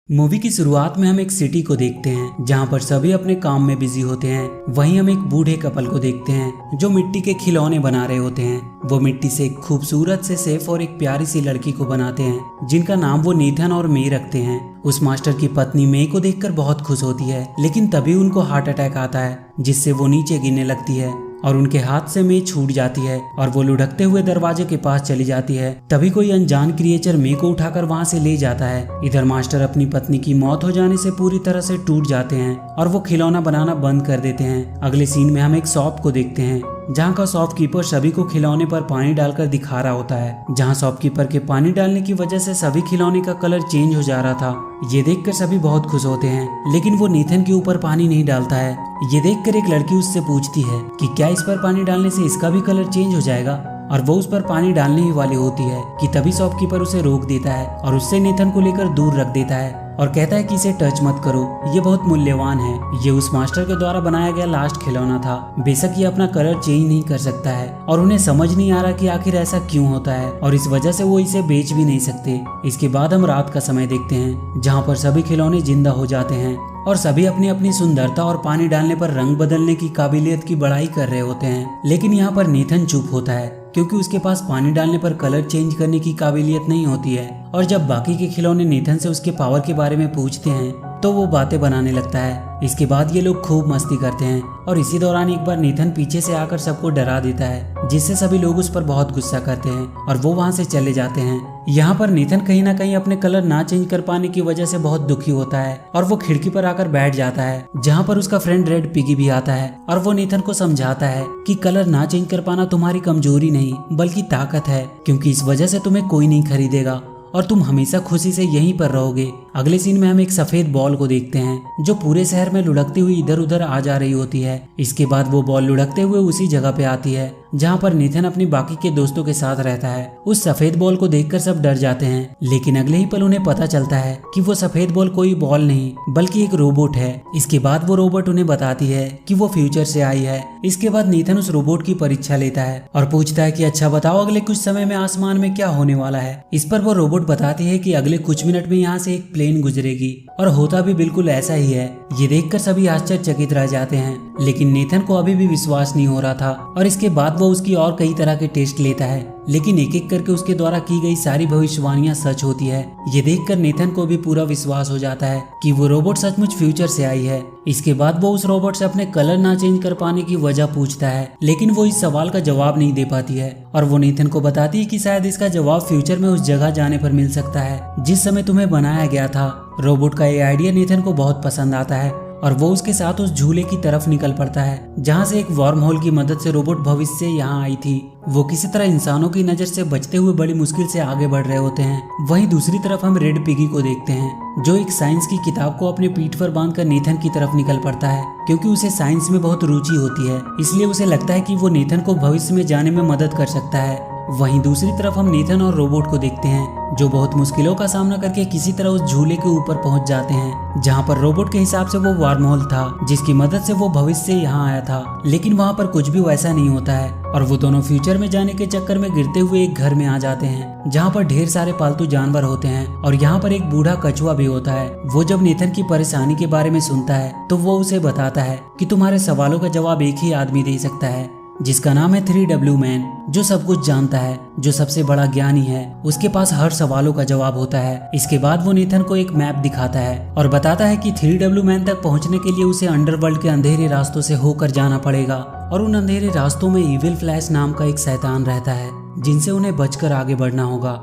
Movie की शुरुआत में हम एक सिटी को देखते हैं जहां पर सभी अपने काम में बिजी होते हैं। वहीं हम एक बूढ़े कपल को देखते हैं जो मिट्टी के खिलौने बना रहे होते हैं। वो मिट्टी से एक खूबसूरत से सेफ और एक प्यारी सी लड़की को बनाते हैं जिनका नाम वो नेथन और मे रखते हैं। उस मास्टर की पत्नी मे को देखकर बहुत खुश होती है, लेकिन तभी उनको हार्ट अटैक आता है जिससे वो नीचे गिरने लगती है और उनके हाथ से मे छूट जाती है और वो लुढ़कते हुए दरवाजे के पास चली जाती है। तभी कोई अनजान क्रिएचर मे को उठाकर वहां से ले जाता है। इधर मास्टर अपनी पत्नी की मौत हो जाने से पूरी तरह से टूट जाते हैं और वो खिलौना बनाना बंद कर देते हैं। अगले सीन में हम एक शॉप को देखते हैं जहाँ का शॉपकीपर सभी को खिलौने पर पानी डालकर दिखा रहा होता है। जहाँ शॉपकीपर के पानी डालने की वजह से सभी खिलौने का कलर चेंज हो जा रहा था। ये देखकर सभी बहुत खुश होते हैं, लेकिन वो नेथन के ऊपर पानी नहीं डालता है। ये देखकर एक लड़की उससे पूछती है कि क्या इस पर पानी डालने से इसका भी कलर चेंज हो जाएगा, और वो उस पर पानी डालने ही वाली होती है कि तभी शॉपकीपर उसे रोक देता है और उससे नेथन को लेकर दूर रख देता है और कहता है कि इसे टच मत करो, ये बहुत मूल्यवान है। ये उस मास्टर के द्वारा बनाया गया लास्ट खिलौना था। बेशक ये अपना कलर चेंज नहीं कर सकता है और उन्हें समझ नहीं आ रहा कि आखिर ऐसा क्यों होता है, और इस वजह से वो इसे बेच भी नहीं सकते। इसके बाद हम रात का समय देखते हैं जहाँ पर सभी खिलौने जिंदा हो जाते हैं और सभी अपनी अपनी सुंदरता और पानी डालने पर रंग बदलने की काबिलियत की बड़ाई कर रहे होते हैं। लेकिन यहाँ पर नेथन चुप होता है क्योंकि उसके पास पानी डालने पर कलर चेंज करने की काबिलियत नहीं होती है। और जब बाकी के खिलौने नेथन से उसके पावर के बारे में पूछते हैं तो वो बातें बनाने लगता है। इसके बाद ये लोग खूब मस्ती करते हैं और इसी दौरान एक बार नेथन पीछे से आकर सबको डरा देता है, जिससे सभी लोग उस पर बहुत गुस्सा करते हैं और वो वहाँ से चले जाते हैं। यहाँ पर नेथन कहीं ना कहीं अपने कलर ना चेंज कर पाने की वजह से बहुत दुखी होता है और वो खिड़की पर आकर बैठ जाता है, जहाँ पर उसका फ्रेंड रेड पिगी भी आता है और वो नेथन को समझाता है कि कलर ना चेंज कर पाना तुम्हारी कमजोरी नहीं बल्कि ताकत है, क्योंकि इस वजह से तुम्हें कोई नहीं खरीदेगा और तुम हमेशा खुशी से यहीं पर रहोगे। अगले सीन में हम एक सफेद बॉल को देखते हैं जो पूरे शहर में लुढ़कती हुई इधर उधर आ जा रही होती है। इसके बाद वो बॉल लुढ़कते हुए उसी जगह पे आती है जहाँ पर नेथन अपनी बाकी के दोस्तों के साथ रहता है। उस सफेद बॉल को देखकर सब डर जाते हैं, लेकिन अगले ही पल उन्हें पता चलता है कि वो सफेद बॉल कोई बॉल नहीं बल्कि एक रोबोट है। इसके बाद वो रोबोट उन्हें बताती है कि वो फ्यूचर से आई है। इसके बाद नेथन उस रोबोट की परीक्षा लेता है और पूछता है कि अच्छा बताओ अगले कुछ समय में आसमान में क्या होने वाला है। इस पर वो रोबोट बताती है कि अगले कुछ मिनट में यहाँ से एक प्लेन गुजरेगी, और होता भी बिल्कुल ऐसा ही है। ये देखकर सभी आश्चर्यचकित रह जाते हैं, लेकिन नेथन को अभी भी विश्वास नहीं हो रहा था और इसके बाद वो उसकी और कई तरह के टेस्ट लेता है, लेकिन एक एक करके उसके द्वारा की गई सारी भविष्यवाणियां सच होती है। ये देखकर नेथन को भी पूरा विश्वास हो जाता है कि वो रोबोट सचमुच फ्यूचर से आई है। इसके बाद वो उस रोबोट से अपने कलर ना चेंज कर पाने की वजह पूछता है, लेकिन वो इस सवाल का जवाब नहीं दे पाती है और वो नेथन को बताती है कि शायद इसका जवाब फ्यूचर में उस जगह जाने पर मिल सकता है जिस समय तुम्हें बनाया गया था। रोबोट का ये आइडिया नेथन को बहुत पसंद आता है और वो उसके साथ उस झूले की तरफ निकल पड़ता है जहाँ से एक वर्म होल की मदद से रोबोट भविष्य से यहाँ आई थी। वो किसी तरह इंसानों की नजर से बचते हुए बड़ी मुश्किल से आगे बढ़ रहे होते हैं। वहीं दूसरी तरफ हम रेड पिगी को देखते हैं जो एक साइंस की किताब को अपने पीठ पर बांधकर नेथन की तरफ निकल पड़ता है, क्योंकि उसे साइंस में बहुत रुचि होती है। इसलिए उसे लगता है कि वो नेथन को भविष्य में जाने में मदद कर सकता है। वहीं दूसरी तरफ हम नेथन और रोबोट को देखते हैं जो बहुत मुश्किलों का सामना करके किसी तरह उस झूले के ऊपर पहुंच जाते हैं, जहां पर रोबोट के हिसाब से वो वर्म होल था जिसकी मदद से वो भविष्य से यहाँ आया था। लेकिन वहां पर कुछ भी वैसा नहीं होता है और वो दोनों फ्यूचर में जाने के चक्कर में गिरते हुए एक घर में आ जाते हैं जहाँ पर ढेर सारे पालतू जानवर होते हैं और यहाँ पर एक बूढ़ा कछुआ भी होता है। वो जब नेथन की परेशानी के बारे में सुनता है तो वो उसे बताता है कि तुम्हारे सवालों का जवाब एक ही आदमी दे सकता है, जिसका नाम है 3W मैन, जो सब कुछ जानता है, जो सबसे बड़ा ज्ञानी है। उसके पास हर सवालों का जवाब होता है। इसके बाद वो नेथन को एक मैप दिखाता है और बताता है कि 3W मैन तक पहुंचने के लिए उसे अंडरवर्ल्ड के अंधेरे रास्तों से होकर जाना पड़ेगा और उन अंधेरे रास्तों में इविल फ्लैश नाम का एक शैतान रहता है जिनसे उन्हें बचकर आगे बढ़ना होगा,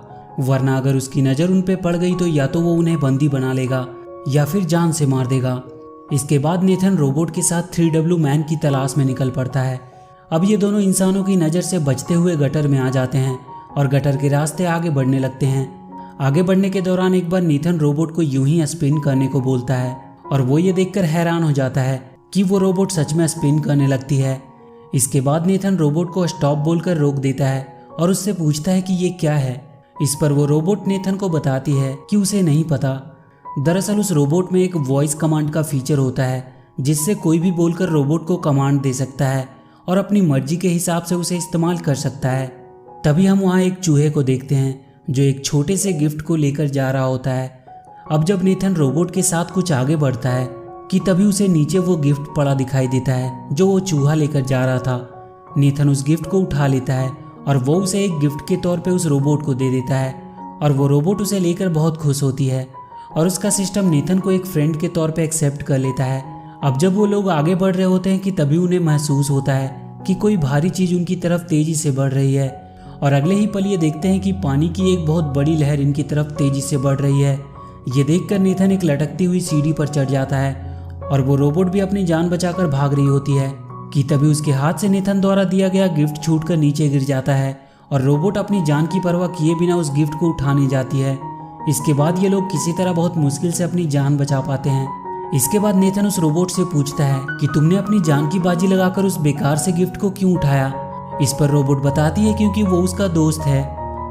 वरना अगर उसकी नजर उन पे पड़ गई तो या तो वो उन्हें बंदी बना लेगा या फिर जान से मार देगा। इसके बाद नेथन रोबोट के साथ 3W मैन की तलाश में निकल पड़ता है। अब ये दोनों इंसानों की नज़र से बचते हुए गटर में आ जाते हैं और गटर के रास्ते आगे बढ़ने लगते हैं। आगे बढ़ने के दौरान एक बार नेथन रोबोट को यूं ही स्पिन करने को बोलता है और वो ये देखकर हैरान हो जाता है कि वो रोबोट सच में स्पिन करने लगती है। इसके बाद नेथन रोबोट को स्टॉप बोलकर रोक देता है और उससे पूछता है कि ये क्या है। इस पर वो रोबोट नेथन को बताती है कि उसे नहीं पता। दरअसल उस रोबोट में एक वॉइस कमांड का फीचर होता है जिससे कोई भी बोलकर रोबोट को कमांड दे सकता है और अपनी मर्जी के हिसाब से उसे इस्तेमाल कर सकता है। तभी हम वहाँ एक चूहे को देखते हैं जो एक छोटे से गिफ्ट को लेकर जा रहा होता है। अब जब नेथन रोबोट के साथ कुछ आगे बढ़ता है कि तभी उसे नीचे वो गिफ्ट पड़ा दिखाई देता है जो वो चूहा लेकर जा रहा था। नेथन उस गिफ्ट को उठा लेता है और वो उसे एक गिफ्ट के तौर पे उस रोबोट को दे देता है और वो रोबोट उसे लेकर बहुत खुश होती है और उसका सिस्टम नेथन को एक फ्रेंड के तौर पे एक्सेप्ट कर लेता है। अब जब वो लोग आगे बढ़ रहे होते हैं कि तभी उन्हें महसूस होता है कि कोई भारी चीज उनकी तरफ तेजी से बढ़ रही है और अगले ही पल ये देखते हैं कि पानी की एक बहुत बड़ी लहर इनकी तरफ तेजी से बढ़ रही है। ये देखकर नेथन एक लटकती हुई सीढ़ी पर चढ़ जाता है और वो रोबोट भी अपनी जान बचाकर भाग रही होती है कि तभी उसके हाथ से नेथन द्वारा दिया गया गिफ्ट छूटकर नीचे गिर जाता है और रोबोट अपनी जान की परवाह किए बिना उस गिफ्ट को उठाने जाती है। इसके बाद ये लोग किसी तरह बहुत मुश्किल से अपनी जान बचा पाते हैं। इसके बाद नेथन उस रोबोट से पूछता है कि तुमने अपनी जान की बाजी लगाकर उस बेकार से गिफ्ट को क्यों उठाया। इस पर रोबोट बताती है क्योंकि वो उसका दोस्त है।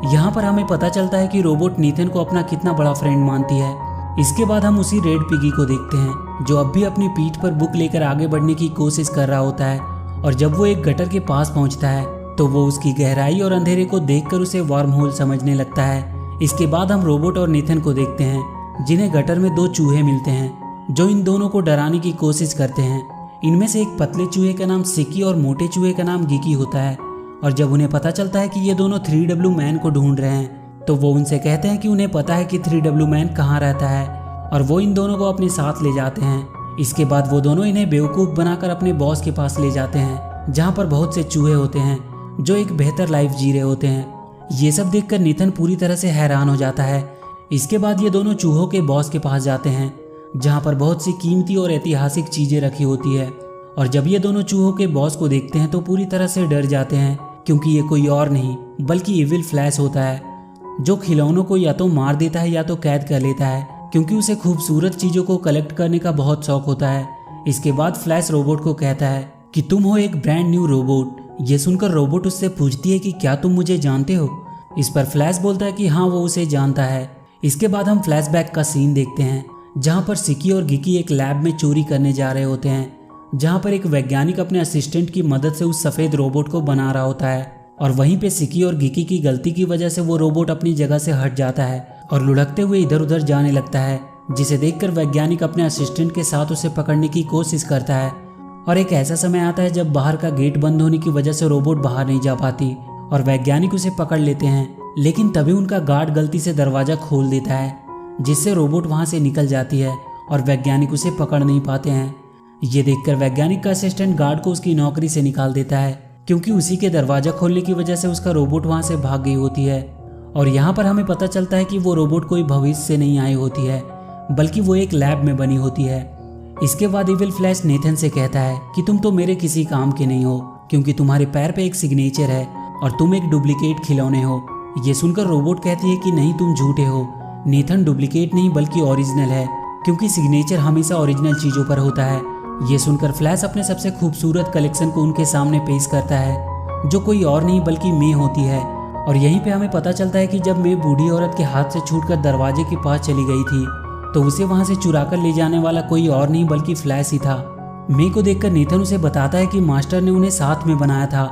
यहाँ पर हमें पता चलता है कि रोबोट नेथन को अपना कितना बड़ा फ्रेंड मानती है। इसके बाद हम उसी रेड पिगी को देखते हैं जो अब भी अपनी पीठ पर बुक लेकर आगे बढ़ने की कोशिश कर रहा होता है और जब वो एक गटर के पास पहुंचता है तो वो उसकी गहराई और अंधेरे को देखकर उसे वार्म होल समझने लगता है। इसके बाद हम रोबोट और नेथन को देखते हैं जिन्हें गटर में दो चूहे मिलते हैं जो इन दोनों को डराने की कोशिश करते हैं। इनमें से एक पतले चूहे का नाम सिकी और मोटे चूहे का नाम गिकी होता है और जब उन्हें पता चलता है कि ये दोनों 3W मैन को ढूंढ रहे हैं तो वो उनसे कहते हैं कि उन्हें पता है कि 3W मैन कहाँ रहता है और वो इन दोनों को अपने साथ ले जाते हैं। इसके बाद वो दोनों इन्हें बेवकूफ़ बनाकर अपने बॉस के पास ले जाते हैं जहाँ पर बहुत से चूहे होते हैं जो एक बेहतर लाइफ जी रहे होते हैं। ये सब देखकर नेथन पूरी तरह से हैरान हो जाता है। इसके बाद ये दोनों चूहों के बॉस के पास जाते हैं जहाँ पर बहुत सी कीमती और ऐतिहासिक चीज़ें रखी होती है और जब ये दोनों चूहों के बॉस को देखते हैं तो पूरी तरह से डर जाते हैं क्योंकि ये कोई और नहीं बल्कि इविल फ्लैश होता है जो खिलौनों को या तो मार देता है या तो कैद कर लेता है क्योंकि उसे खूबसूरत चीज़ों को कलेक्ट करने का बहुत शौक होता है। इसके बाद फ्लैश रोबोट को कहता है कि तुम हो एक ब्रांड न्यू रोबोट। ये सुनकर रोबोट उससे पूछती है कि क्या तुम मुझे जानते हो। इस पर फ्लैश बोलता है कि हाँ वो उसे जानता है। इसके बाद हम फ्लैशबैक का सीन देखते हैं जहाँ पर सिकी और गिकी एक लैब में चोरी करने जा रहे होते हैं जहाँ पर एक वैज्ञानिक अपने असिस्टेंट की मदद से उस सफ़ेद रोबोट को बना रहा होता है और वहीं पे सिकी और गिकी की गलती की वजह से वो रोबोट अपनी जगह से हट जाता है और लुढ़कते हुए इधर उधर जाने लगता है जिसे देखकर वैज्ञानिक अपने असिस्टेंट के साथ उसे पकड़ने की कोशिश करता है। और एक ऐसा समय आता है जब बाहर का गेट बंद होने की वजह से रोबोट बाहर नहीं जा पाती और वैज्ञानिक उसे पकड़ लेते हैं लेकिन तभी उनका गार्ड गलती से दरवाजा खोल देता है जिससे रोबोट वहां से निकल जाती है और वैज्ञानिक उसे पकड़ नहीं पाते हैं। ये देखकर वैज्ञानिक का असिस्टेंट गार्ड को उसकी नौकरी से निकाल देता है क्योंकि उसी के दरवाजा खोलने की वजह से उसका रोबोट वहां से भाग गई होती है। और यहाँ पर हमें पता चलता है कि वो रोबोट कोई भविष्य से नहीं आई होती है बल्कि वो एक लैब में बनी होती है। इसके बाद इविल फ्लैश नेथन से कहता है कि तुम तो मेरे किसी काम के नहीं हो क्योंकि तुम्हारे पैर पे एक सिग्नेचर है और तुम एक डुप्लीकेट खिलौने हो। ये सुनकर रोबोट कहती है कि नहीं तुम झूठे हो, नेथन डुप्लीकेट नहीं बल्कि ओरिजिनल है क्योंकि सिग्नेचर हमेशा ओरिजिनल चीज़ों पर होता है। ये सुनकर फ्लैश अपने सबसे खूबसूरत कलेक्शन को उनके सामने पेश करता है जो कोई और नहीं बल्कि मे होती है। और यहीं पे हमें पता चलता है कि जब मे बूढ़ी औरत के हाथ से छूटकर दरवाजे के पास चली गई थी तो उसे वहां से चुराकर ले जाने वाला कोई और नहीं बल्कि फ्लैश ही था। मे को देखकर नेथन उसे बताता है कि मास्टर ने उन्हें साथ में बनाया था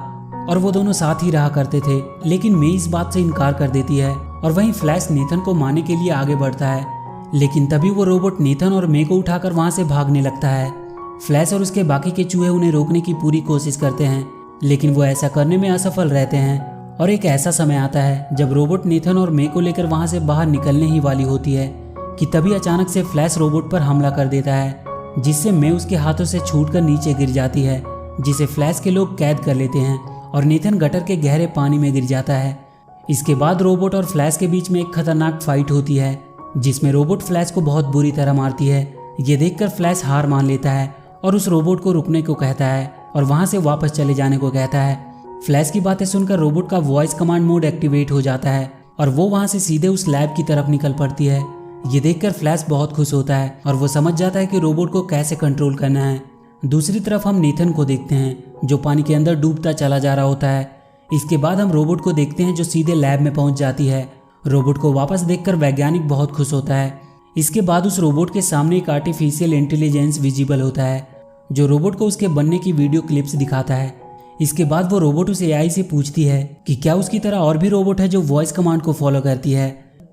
और वो दोनों साथ ही रहा करते थे, लेकिन मे इस बात से इनकार कर देती है और वहीं फ्लैश नेथन को मारने के लिए आगे बढ़ता है। लेकिन तभी वो रोबोट नेथन और मे को उठाकर वहां से भागने लगता है। फ्लैश और उसके बाकी के चूहे उन्हें रोकने की पूरी कोशिश करते हैं लेकिन वो ऐसा करने में असफल रहते हैं। और एक ऐसा समय आता है जब रोबोट नेथन और मे को लेकर वहां से बाहर निकलने ही वाली होती है कि तभी अचानक से फ्लैश रोबोट पर हमला कर देता है जिससे मे उसके हाथों से छूटकर नीचे गिर जाती है जिसे फ्लैश के लोग कैद कर लेते हैं और नेथन गटर के गहरे पानी में गिर जाता है। इसके बाद रोबोट और फ्लैश के बीच में एक खतरनाक फाइट होती है जिसमें रोबोट फ्लैश को बहुत बुरी तरह मारती है। ये देखकर फ्लैश हार मान लेता है और उस रोबोट को रुकने को कहता है और वहां से वापस चले जाने को कहता है। फ्लैश की बातें सुनकर रोबोट का वॉइस कमांड मोड एक्टिवेट हो जाता है और वो वहां से सीधे उस लैब की तरफ निकल पड़ती है। ये देखकर फ्लैश बहुत खुश होता है और वो समझ जाता है कि रोबोट को कैसे कंट्रोल करना है। दूसरी तरफ हम नेथन को देखते हैं जो पानी के अंदर डूबता चला जा रहा होता है। इसके बाद हम रोबोट को देखते हैं जो सीधे लैब में पहुंच जाती है। रोबोट को वापस देखकर वैज्ञानिक बहुत खुश होता है। इसके बाद उस रोबोट के सामने एक आर्टिफिशियल इंटेलिजेंस विजिबल होता है जो रोबोट को उसके बनने की वीडियो क्लिप्स दिखाता है। इसके बाद वो रोबोट उस एआई से पूछती है कि क्या उसकी तरह और भी रोबोट है जो वॉइस कमांड को फॉलो करती है।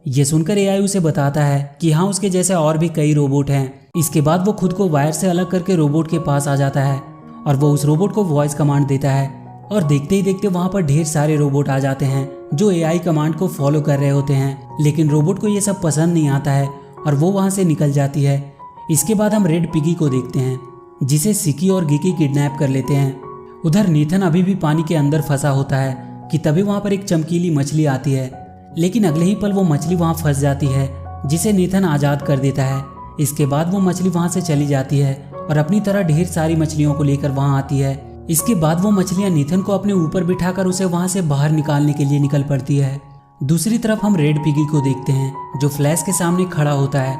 ये सुनकर एआई उसे बताता है कि हाँ, उसके जैसे और भी कई रोबोट हैं। इसके बाद वो खुद को वायर से अलग करके रोबोट के पास आ जाता है और वो उस रोबोट को वॉइस कमांड देता है और देखते ही देखते वहाँ पर ढेर सारे रोबोट आ जाते हैं जो एआई कमांड को फॉलो कर रहे होते हैं। लेकिन रोबोट को ये सब पसंद नहीं आता है और वो वहाँ से निकल जाती है। इसके बाद हम रेड पिगी को देखते हैं जिसे सिकी और गिकी किडनैप कर लेते हैं। उधर नीथन अभी भी पानी के अंदर फंसा होता है कि तभी वहाँ पर एक चमकीली मछली आती है, लेकिन अगले ही पल वो मछली वहाँ फंस जाती है जिसे नीथन आज़ाद कर देता है। इसके बाद वो मछली वहाँ से चली जाती है और अपनी तरह ढेर सारी मछलियों को लेकर वहाँ आती है। इसके बाद वो मछलियाँ नीथन को अपने ऊपर बिठाकर उसे वहाँ से बाहर निकालने के लिए निकल पड़ती है। दूसरी तरफ हम रेड पिगी को देखते हैं जो फ्लैश के सामने खड़ा होता है।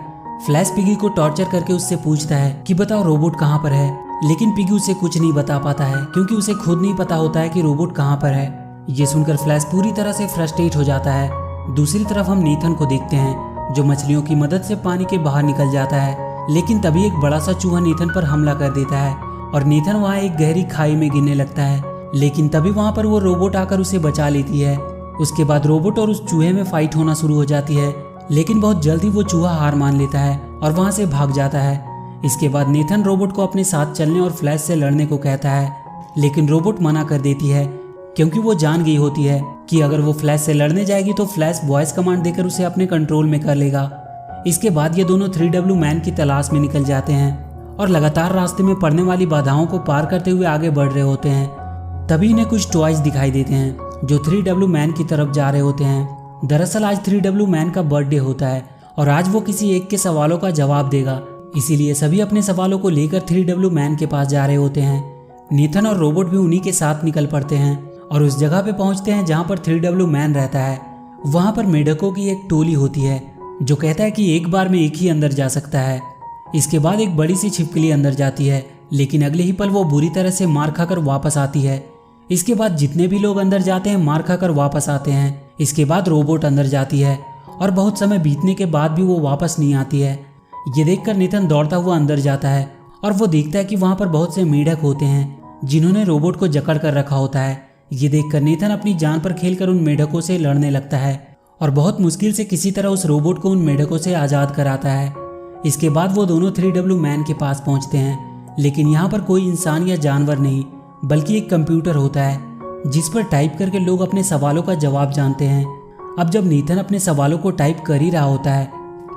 फ्लैश पिगी को टॉर्चर करके उससे पूछता है कि बताओ रोबोट कहाँ पर है, लेकिन पिगी उसे कुछ नहीं बता पाता है क्योंकि उसे खुद नहीं पता होता है कि रोबोट कहाँ पर है। ये सुनकर फ्लैश पूरी तरह से फ्रस्ट्रेट हो जाता है। दूसरी तरफ हम नीथन को देखते हैं जो मछलियों की मदद से पानी के बाहर निकल जाता है, लेकिन तभी एक बड़ा सा चूहा नीथन पर हमला कर देता है और नीथन वहाँ एक गहरी खाई में गिरने लगता है। लेकिन तभी वहाँ पर वो रोबोट आकर उसे बचा लेती है। उसके बाद रोबोट और उस चूहे में फाइट होना शुरू हो जाती है, लेकिन बहुत जल्दी वो चूहा हार मान लेता है और वहाँ से भाग जाता है। इसके बाद नीथन रोबोट को अपने साथ चलने और फ्लैश से लड़ने को कहता है, लेकिन रोबोट मना कर देती है क्योंकि वो जान गई होती है कि अगर वो फ्लैश से लड़ने जाएगी तो फ्लैश वॉइस कमांड देकर उसे अपने कंट्रोल में कर लेगा। इसके बाद ये दोनों 3W मैन की तलाश में निकल जाते हैं और लगातार रास्ते में पड़ने वाली बाधाओं को पार करते हुए आगे बढ़ रहे होते हैं। तभी इन्हें कुछ टॉयज दिखाई देते हैं जो 3W मैन की तरफ जा रहे होते हैं। दरअसल आज 3W मैन का बर्थडे होता है और आज वो किसी एक के सवालों का जवाब देगा, इसीलिए सभी अपने सवालों को लेकर 3W मैन के पास जा रहे होते हैं। नीथन और रोबोट भी उन्हीं के साथ निकल पड़ते हैं और उस जगह पे पहुंचते हैं जहां पर 3W मैन रहता है। वहां पर मेढकों की एक टोली होती है जो कहता है कि एक बार में एक ही अंदर जा सकता है। इसके बाद एक बड़ी सी छिपकली अंदर जाती है, लेकिन अगले ही पल वो बुरी तरह से मार खाकर वापस आती है। इसके बाद जितने भी लोग अंदर जाते हैं मार खाकर वापस आते हैं। इसके बाद रोबोट अंदर जाती है और बहुत समय बीतने के बाद भी वो वापस नहीं आती है। ये देखकर नीथन दौड़ता हुआ अंदर जाता है और वो देखता है कि वहाँ पर बहुत से मेढक होते हैं जिन्होंने रोबोट को जकड़ कर रखा होता है। ये देखकर नीथन अपनी जान पर खेलकर उन मेढकों से लड़ने लगता है और बहुत मुश्किल से किसी तरह उस रोबोट को उन मेढकों से आज़ाद कराता है। इसके बाद वो दोनों 3W मैन के पास पहुंचते हैं, लेकिन यहाँ पर कोई इंसान या जानवर नहीं बल्कि एक कंप्यूटर होता है जिस पर टाइप करके लोग अपने सवालों का जवाब जानते हैं। अब जब नीथन अपने सवालों को टाइप कर ही रहा होता है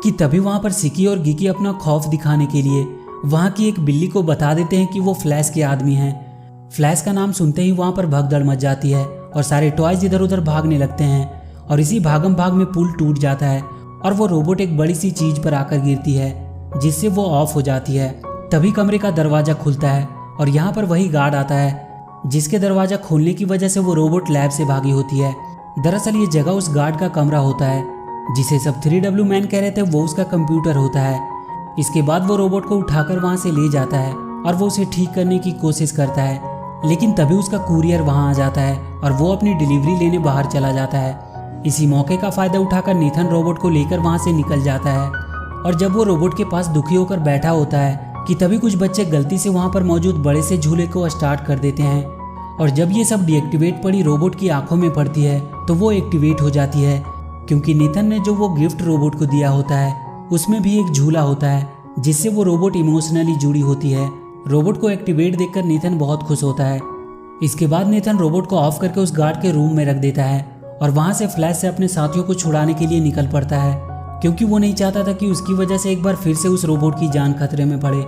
कि तभी वहाँ पर सिकी और गिकी अपना खौफ दिखाने के लिए वहाँ की एक बिल्ली को बता देते हैं कि वो फ्लैश के आदमी हैं। फ्लैश का नाम सुनते ही वहाँ पर भगदड़ मच जाती है और सारे टॉयज इधर उधर भागने लगते हैं और इसी भागम भाग में पुल टूट जाता है और वो रोबोट एक बड़ी सी चीज पर आकर गिरती है जिससे वो ऑफ हो जाती है। तभी कमरे का दरवाजा खुलता है और यहाँ पर वही गार्ड आता है जिसके दरवाजा खोलने की वजह से वो रोबोट लैब से भागी होती है। दरअसल ये जगह उस गार्ड का कमरा होता है जिसे सब 3W मैन कह रहे थे वो उसका कंप्यूटर होता है। इसके बाद वो रोबोट को उठाकर वहाँ से ले जाता है और वो उसे ठीक करने की कोशिश करता है, लेकिन तभी उसका कुरियर वहाँ आ जाता है और वो अपनी डिलीवरी लेने बाहर चला जाता है। इसी मौके का फायदा उठाकर नीथन रोबोट को लेकर वहाँ से निकल जाता है और जब वो रोबोट के पास दुखी होकर बैठा होता है कि तभी कुछ बच्चे गलती से वहाँ पर मौजूद बड़े से झूले को स्टार्ट कर देते हैं और जब ये सब डीएक्टिवेट पड़ी रोबोट की आंखों में पड़ती है तो वो एक्टिवेट हो जाती है क्योंकि नीथन ने जो वो गिफ्ट रोबोट को दिया होता है उसमें भी एक झूला होता है जिससे वो रोबोट इमोशनली जुड़ी होती है। रोबोट को एक्टिवेट देखकर नीथन बहुत खुश होता है। इसके बाद नीथन रोबोट को ऑफ करके उस गार्ड के रूम में रख देता है और वहाँ से फ्लैश से अपने साथियों को छुड़ाने के लिए निकल पड़ता है क्योंकि वो नहीं चाहता था कि उसकी वजह से एक बार फिर से उस रोबोट की जान खतरे में पड़े।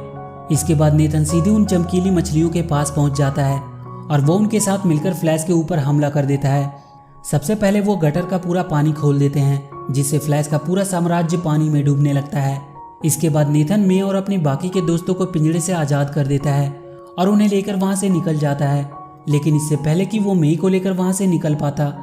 इसके बाद नीथन सीधे उन चमकीली मछलियों के पास पहुंच जाता है और वो उनके साथ मिलकर फ्लैश के ऊपर हमला कर देता है। सबसे पहले वो गटर का पूरा पानी खोल देते हैं जिससे फ्लैश का पूरा साम्राज्य पानी में डूबने लगता है। इसके बाद नीथन मे और अपने बाकी के दोस्तों को पिंजरे से आज़ाद कर देता है और उन्हें लेकर वहाँ से निकल जाता है, लेकिन इससे पहले कि वो मे को लेकर वहाँ से निकल पाता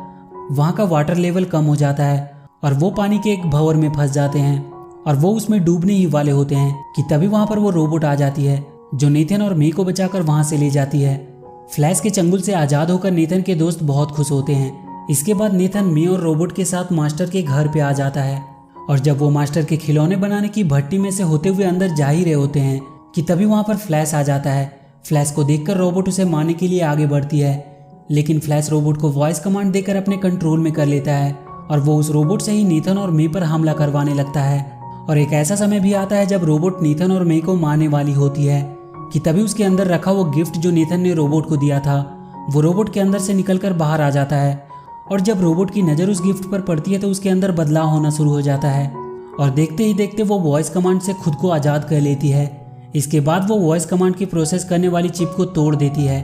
वहाँ का वाटर लेवल कम हो जाता है और वो पानी के एक भंवर में फंस जाते हैं और वो उसमें डूबने ही वाले होते हैं कि तभी वहाँ पर वो रोबोट आ जाती है जो नीथन और मे को बचाकर वहाँ से ले जाती है। फ्लैश के चंगुल से आज़ाद होकर नीथन के दोस्त बहुत खुश होते हैं। इसके बाद नीथन मे और रोबोट के साथ मास्टर के घर पे आ जाता है और जब वो मास्टर के खिलौने बनाने की भट्टी में से होते हुए अंदर जा ही रहे होते हैं कि तभी वहाँ पर फ्लैश आ जाता है। फ्लैश को देखकर रोबोट उसे मारने के लिए आगे बढ़ती है, लेकिन फ्लैश रोबोट को वॉइस कमांड देकर अपने कंट्रोल में कर लेता है और वो उस रोबोट से ही नीथन और मे पर हमला करवाने लगता है। और एक ऐसा समय भी आता है जब रोबोट नीथन और मे को मारने वाली होती है कि तभी उसके अंदर रखा वो गिफ्ट जो नीथन ने रोबोट को दिया था वो रोबोट के अंदर से निकलकर बाहर आ जाता है। और जब रोबोट की नज़र उस गिफ्ट पर पड़ती है तो उसके अंदर बदलाव होना शुरू हो जाता है और देखते ही देखते वो वॉइस कमांड से खुद को आज़ाद कर लेती है। इसके बाद वो वॉइस कमांड की प्रोसेस करने वाली चिप को तोड़ देती है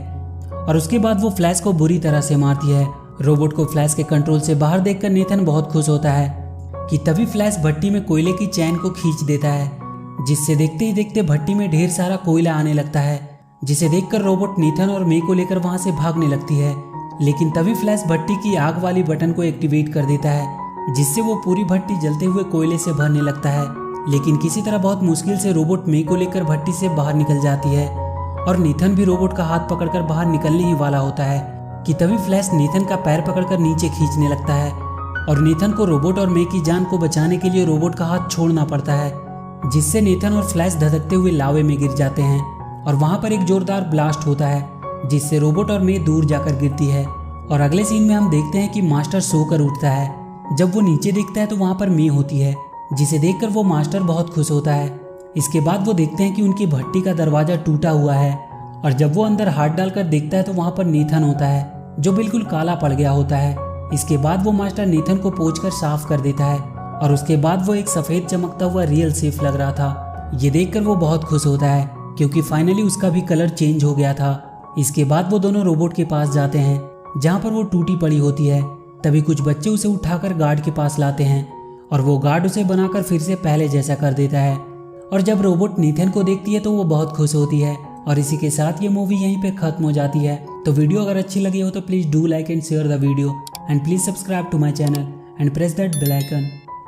और उसके बाद वो फ्लैश को बुरी तरह से मारती है। रोबोट को फ्लैश के कंट्रोल से बाहर देखकर नीथन बहुत खुश होता है कि तभी फ्लैश भट्टी में कोयले की चैन को खींच देता है, जिससे देखते ही देखते भट्टी में ढेर सारा कोयला आने लगता है, जिसे देखकर रोबोट नीथन और मे को लेकर वहां से भागने लगती है। लेकिन तभी फ्लैश भट्टी की आग वाली बटन को एक्टिवेट कर देता है, जिससे वो पूरी भट्टी जलते हुए कोयले से भरने लगता है। लेकिन किसी तरह बहुत मुश्किल से रोबोट मे को लेकर भट्टी से बाहर निकल जाती है और नीथन भी रोबोट का हाथ पकड़कर बाहर निकलने ही वाला होता है कि तभी फ्लैश नीथन का पैर पकड़कर नीचे खींचने लगता है और नीथन को रोबोट और मे की जान को बचाने के लिए रोबोट का हाथ छोड़ना पड़ता है, जिससे नीथन और फ्लैश धधकते हुए लावे में गिर जाते हैं और वहां पर एक जोरदार ब्लास्ट होता है, जिससे रोबोट और मे दूर जाकर गिरती है। और अगले सीन में हम देखते हैं कि मास्टर सोकर उठता है। जब वो नीचे देखता है तो वहां पर मे होती है, जिसे देखकर वो मास्टर बहुत खुश होता है। इसके बाद वो देखते हैं कि उनकी भट्टी का दरवाजा टूटा हुआ है और जब वो अंदर हाथ डालकर देखता है तो वहां पर नीथन होता है जो बिल्कुल काला पड़ गया होता है। इसके बाद वो मास्टर नीथन को पोंछकर साफ कर देता है और उसके बाद वो एक सफेद चमकता हुआ रियल सेफ लग रहा था। ये देखकर वो बहुत खुश होता है क्योंकि फाइनली उसका भी कलर चेंज हो गया था। इसके बाद वो दोनों रोबोट के पास जाते हैं जहाँ पर वो टूटी पड़ी होती है। तभी कुछ बच्चे उसे उठाकर गार्ड के पास लाते हैं और वो गार्ड उसे बनाकर फिर से पहले जैसा कर देता है। और जब रोबोट नीथन को देखती है तो वो बहुत खुश होती है। और इसी के साथ ये मूवी यहीं पे खत्म हो जाती है। तो वीडियो अगर अच्छी लगी हो तो please do like and share the video and please subscribe to my channel and press that bell icon.